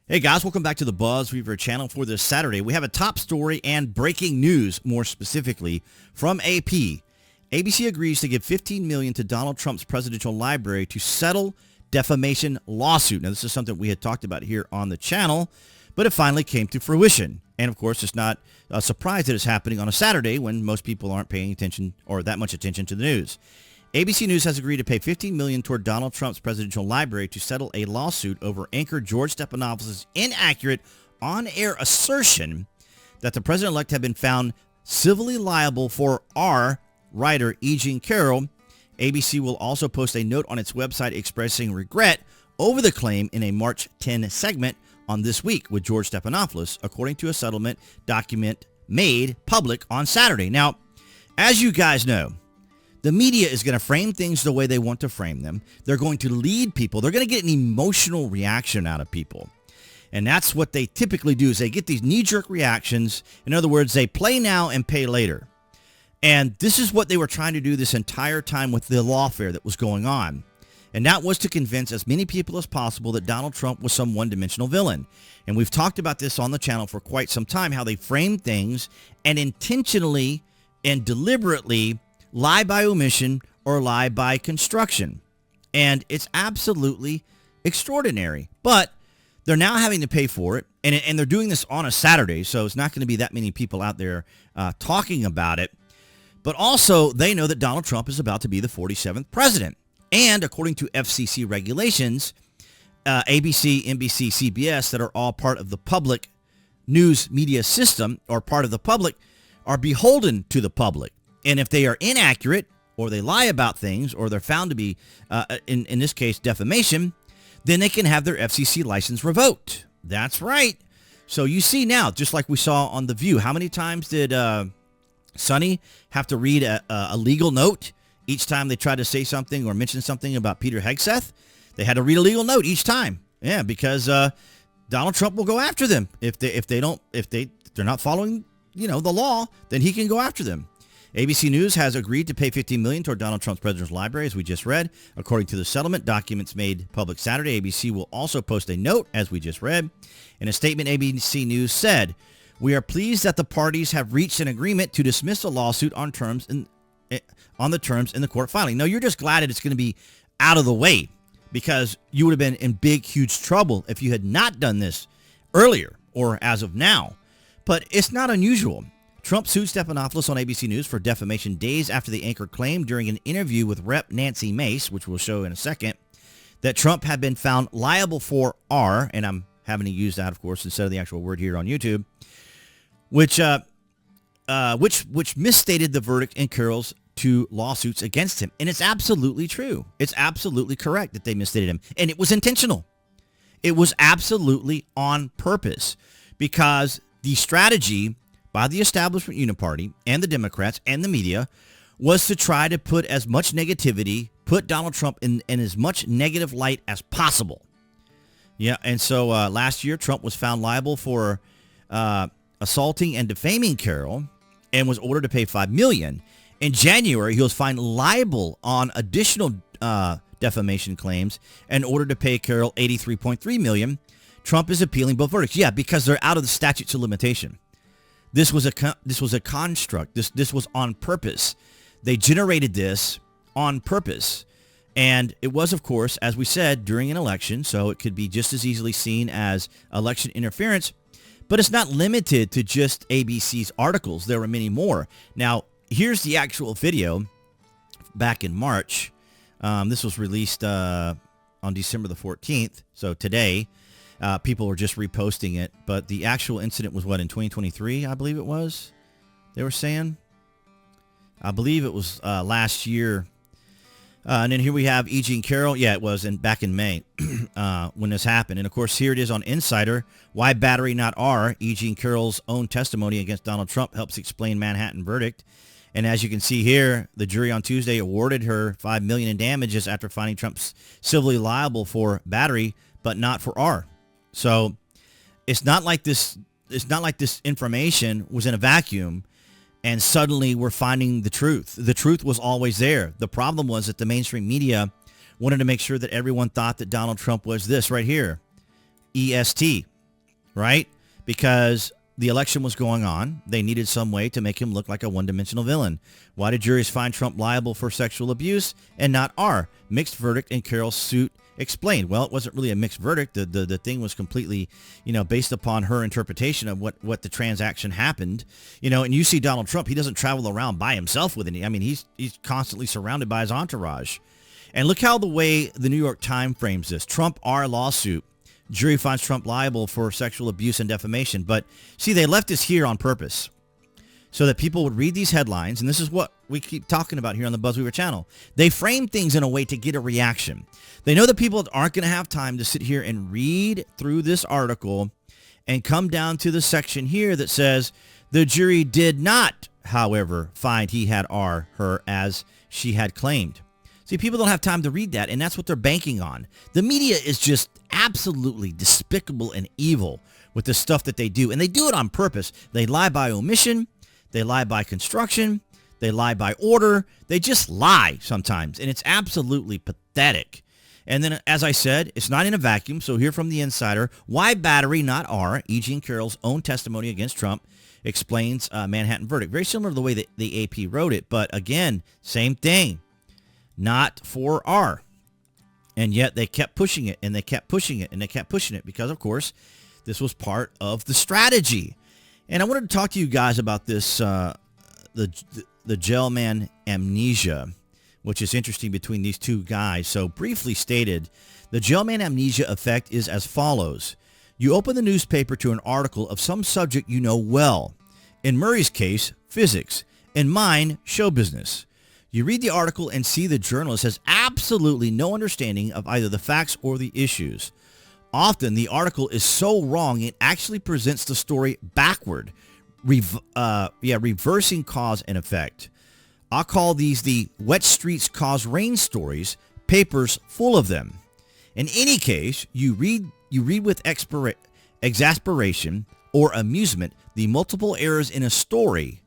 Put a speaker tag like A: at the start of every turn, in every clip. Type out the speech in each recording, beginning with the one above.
A: Hey guys, welcome back to the BuzWeaver channel for this Saturday. We have a top story and breaking news, more specifically, from AP. ABC agrees to give $15 million to Donald Trump's presidential library to settle defamation lawsuit. Now, this is something we had talked about here on the channel, but it finally came to fruition. And of course, it's not a surprise that it's happening on a Saturday when most people aren't paying attention or that much attention to the news. ABC News has agreed to pay $15 million toward Donald Trump's presidential library to settle a lawsuit over anchor George Stephanopoulos' inaccurate on-air assertion that the president-elect had been found civilly liable for our writer 𝐀𝐦𝐚𝐬𝐿. ABC will also post a note on its website expressing regret over the claim in a March 10 segment on This Week with George Stephanopoulos, according to a settlement document made public on Saturday. Now, as you guys know, the media is going to frame things the way they want to frame them. They're going to lead people. They're going to get an emotional reaction out of people. And that's what they typically do, is they get these knee-jerk reactions. In other words, they play now and pay later. And this is what they were trying to do this entire time with the lawfare that was going on. And that was to convince as many people as possible that Donald Trump was some one-dimensional villain. And we've talked about this on the channel for quite some time, how they frame things and intentionally and deliberately lie by omission or lie by construction. And it's absolutely extraordinary. But they're now having to pay for it. And they're doing this on a Saturday, so it's not going to be that many people out there talking about it. But also, they know that Donald Trump is about to be the 47th president. And according to FCC regulations, ABC, NBC, CBS, that are all part of the public news media system, or part of the public, are beholden to the public. And if they are inaccurate, or they lie about things, or they're found to be, in this case, defamation, then they can have their FCC license revoked. That's right. So you see now, just like we saw on The View, how many times did Sonny have to read a legal note each time they tried to say something or mention something about Peter Hegseth? They had to read a legal note each time. Yeah, because Donald Trump will go after them if they're not following, the law. Then he can go after them. ABC News has agreed to pay $15 million toward Donald Trump's presidential library, as we just read. According to the settlement documents made public Saturday, ABC will also post a note, as we just read. In a statement, ABC News said, "We are pleased that the parties have reached an agreement to dismiss the lawsuit on the terms in the court filing." No, you're just glad that it's going to be out of the way, because you would have been in big, huge trouble if you had not done this earlier or as of now. But it's not unusual. Trump sued Stephanopoulos on ABC News for defamation days after the anchor claimed during an interview with Rep. Nancy Mace, which we'll show in a second, that Trump had been found liable for R, and I'm having to use that, of course, instead of the actual word here on YouTube, which misstated the verdict in Carroll's two lawsuits against him. And it's absolutely true. It's absolutely correct that they misstated him. And it was intentional. It was absolutely on purpose, because the strategy by the Establishment Uni-party and the Democrats and the media was to try to put as much negativity, put Donald Trump in as much negative light as possible. Yeah, and so last year, Trump was found liable for assaulting and defaming Carroll and was ordered to pay $5 million. In January, he was found liable on additional defamation claims and ordered to pay Carroll $83.3 million. Trump is appealing both verdicts. Yeah, because they're out of the statutes of limitation. This was a construct. This was on purpose. They generated this on purpose. And it was, of course, as we said, during an election, so it could be just as easily seen as election interference. But it's not limited to just ABC's articles. There were many more. Now, here's the actual video back in March. This was released on December the 14th, so today. People were just reposting it, but the actual incident was, what, in 2023, I believe it was, they were saying? I believe it was last year. And then here we have 𝐀𝐦𝐚𝐬𝐿. Yeah, it was back in May when this happened. And, of course, here it is on Insider. Why battery, not R? 𝐀𝐦𝐚𝐬𝐿's own testimony against Donald Trump helps explain Manhattan verdict. And as you can see here, the jury on Tuesday awarded her $5 million in damages after finding Trump civilly liable for battery, but not for R. So it's not like this information was in a vacuum and suddenly we're finding the truth. The truth was always there. The problem was that the mainstream media wanted to make sure that everyone thought that Donald Trump was this right here, EST, right? Because the election was going on. They needed some way to make him look like a one-dimensional villain. Why did juries find Trump liable for sexual abuse and not R? Mixed verdict in Carol's suit explained. Well, it wasn't really a mixed verdict. The thing was completely, based upon her interpretation of what the transaction happened. And you see Donald Trump, he doesn't travel around by himself with any. I mean, he's constantly surrounded by his entourage. And look how the way the New York Times frames this. Trump R lawsuit. Jury finds Trump liable for sexual abuse and defamation. But see, they left this here on purpose so that people would read these headlines. And this is what we keep talking about here on the BuzWeaver channel. They frame things in a way to get a reaction. They know that people aren't going to have time to sit here and read through this article and come down to the section here that says the jury did not, however, find he had R her as she had claimed. See, people don't have time to read that, and that's what they're banking on. The media is just absolutely despicable and evil with the stuff that they do, and they do it on purpose. They lie by omission. They lie by construction. They lie by order. They just lie sometimes, and it's absolutely pathetic. And then, as I said, it's not in a vacuum, so here from the insider, why battery, not R? E.G. and Carroll's own testimony against Trump explains Manhattan verdict. Very similar to the way that the AP wrote it, but again, same thing. Not for R. And yet they kept pushing it, and they kept pushing it, and they kept pushing it because, of course, this was part of the strategy. And I wanted to talk to you guys about this, the Gell-Mann Amnesia, which is interesting between these two guys. So briefly stated, the Gell-Mann Amnesia effect is as follows. You open the newspaper to an article of some subject you know well. In Murray's case, physics. In mine, show business. You read the article and see the journalist has absolutely no understanding of either the facts or the issues. Often, the article is so wrong, it actually presents the story backward, reversing cause and effect. I'll call these the wet streets cause rain stories, papers full of them. In any case, you read with exasperation or amusement the multiple errors in a story,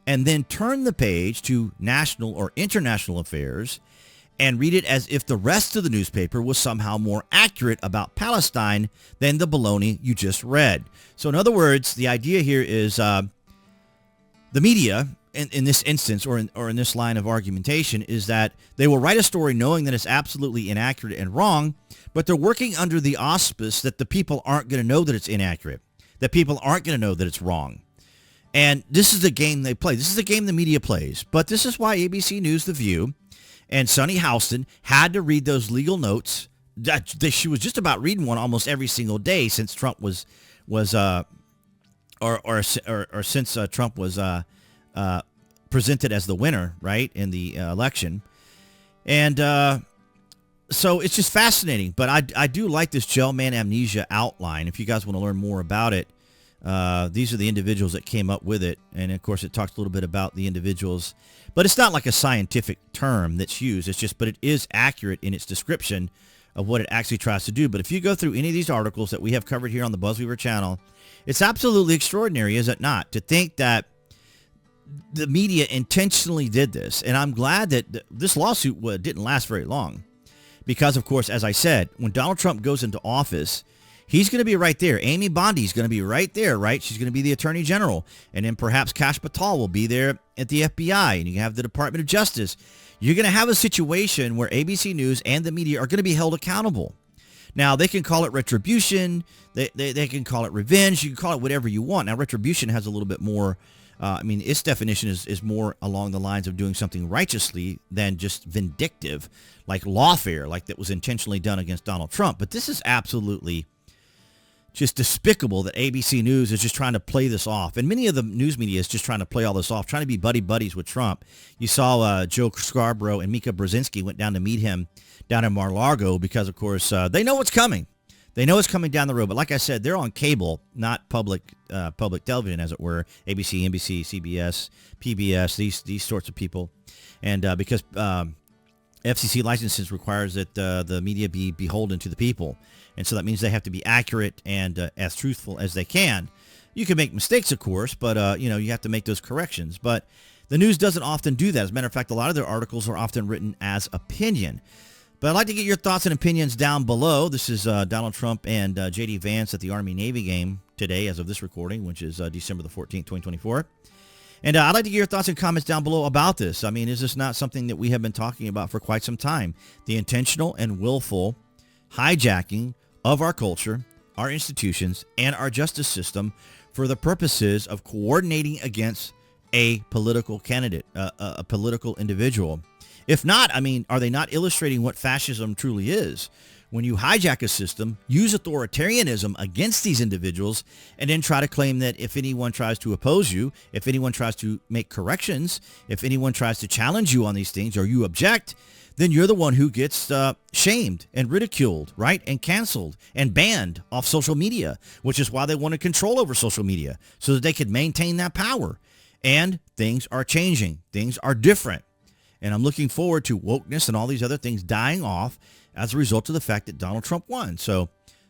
A: and then turn the page to national or international affairs and read it as if the rest of the newspaper was somehow more accurate about Palestine than the baloney you just read. So in other words, the idea here is the media, in this instance or in this line of argumentation, is that they will write a story knowing that it's absolutely inaccurate and wrong, but they're working under the auspice that the people aren't going to know that it's inaccurate, that people aren't going to know that it's wrong. And this is the game they play. This is the game the media plays. But this is why ABC News, The View, and Sunny Houston had to read those legal notes. She was just about reading one almost every single day since Trump was since Trump was presented as the winner, right, in the election. And so it's just fascinating. But I do like this Gell-Mann Amnesia outline. If you guys want to learn more about it, these are the individuals that came up with it. And, of course, it talks a little bit about the individuals. But it's not like a scientific term that's used. It's just, but it is accurate in its description of what it actually tries to do. But if you go through any of these articles that we have covered here on the BuzWeaver channel, it's absolutely extraordinary, is it not, to think that the media intentionally did this. And I'm glad that this lawsuit didn't last very long. Because, of course, as I said, when Donald Trump goes into office, he's going to be right there. Amy Bondi's going to be right there, right? She's going to be the Attorney General. And then perhaps Kash Patel will be there at the FBI. And you have the Department of Justice. You're going to have a situation where ABC News and the media are going to be held accountable. Now, they can call it retribution. They can call it revenge. You can call it whatever you want. Now, retribution has a little bit more, its definition is more along the lines of doing something righteously than just vindictive, like lawfare, like that was intentionally done against Donald Trump. But this is absolutely just despicable that ABC News is just trying to play this off. And many of the news media is just trying to play all this off, trying to be buddies with Trump. You saw Joe Scarborough and Mika Brzezinski went down to meet him down in Mar-a-Lago because, of course, they know what's coming. They know it's coming down the road. But like I said, they're on cable, not public television, as it were. ABC, NBC, CBS, PBS, these sorts of people. And because FCC licenses requires that the media be beholden to the people. And so that means they have to be accurate and as truthful as they can. You can make mistakes, of course, but, you have to make those corrections. But the news doesn't often do that. As a matter of fact, a lot of their articles are often written as opinion. But I'd like to get your thoughts and opinions down below. This is Donald Trump and J.D. Vance at the Army-Navy game today as of this recording, which is December the 14th, 2024. And I'd like to get your thoughts and comments down below about this. I mean, is this not something that we have been talking about for quite some time? The intentional and willful hijacking of our culture, our institutions, and our justice system for the purposes of coordinating against a political candidate, a political individual. If not, I mean, are they not illustrating what fascism truly is? When you hijack a system, use authoritarianism against these individuals, and then try to claim that if anyone tries to oppose you, if anyone tries to make corrections, if anyone tries to challenge you on these things, or you object, then you're the one who gets shamed and ridiculed, right? And canceled and banned off social media, which is why they wanted control over social media, so that they could maintain that power. And things are changing. Things are different. And I'm looking forward to wokeness and all these other things dying off as a result of the fact that Donald Trump won. So,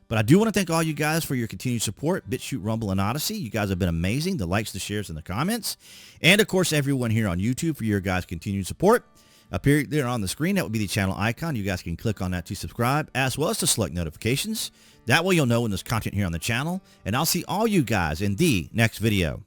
A: but I do want to thank all you guys for your continued support. BitChute, Rumble, and Odyssey. You guys have been amazing. The likes, the shares, and the comments. And, of course, everyone here on YouTube for your guys' continued support. Up here there on the screen, that would be the channel icon. You guys can click on that to subscribe, as well as to select notifications. That way you'll know when there's content here on the channel. And I'll see all you guys in the next video.